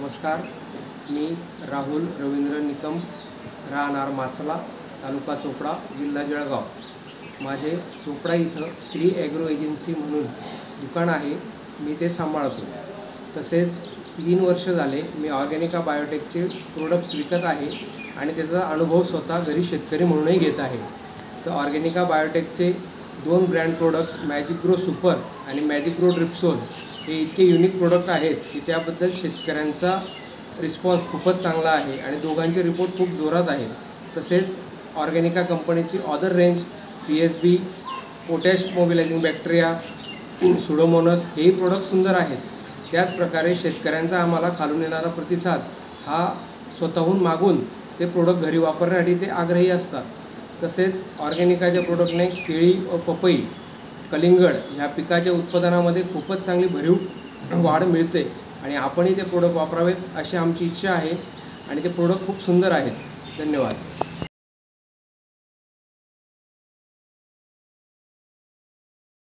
नमस्कार, मी राहुल रवींद्र निकम, राहणार माचला, तालुका चोपडा, जिल्हा जळगाव। माझे चोपडा इथं श्री ॲग्रो एजन्सी म्हणून दुकान आहे, मी ते सांभाळतो। तसेच 3 वर्ष झाले मी ऑर्गॅनिका बायोटेकचे प्रोडक्ट्स विकत आहे आणि त्याचा अनुभव स्वतः घरी शेतकरी म्हणूनही घेत आहे। तर ऑर्गॅनिका बायोटेकचे 2 brand product Magic Grow Super आणि मॅजिक ग्रो ड्रिप्सोल हे इतके युनिक प्रोडक्ट आहेत की त्याबद्दल शेतकऱ्यांचा रिस्पॉन्स खूपच चांगला आहे आणि दोघांचे रिपोर्ट खूप जोरात आहेत। तसेच ऑर्गॅनिका कंपनीची other range PSB, potash mobilising bacteria, Pseudomonas हेही प्रोडक्ट सुंदर आहेत। त्याच प्रकारे शेतकऱ्यांचा आम्हाला खालून येणारा प्रतिसाद हा स्वतःहून मागून ते प्रोडक्ट घरी वापरण्यासाठी ते आग्रही असतात। तसेच ऑर्गॅनिकाच्या प्रोडक्टने केळी व पपई, कलिंगड ह्या पिकाच्या उत्पादनामध्ये खूपच चांगली भरीव वाढ मिळते आणि आपणही ते प्रोडक्ट वापरावेत अशी आमची इच्छा आहे आणि ते प्रोडक्ट खूप सुंदर आहेत। धन्यवाद।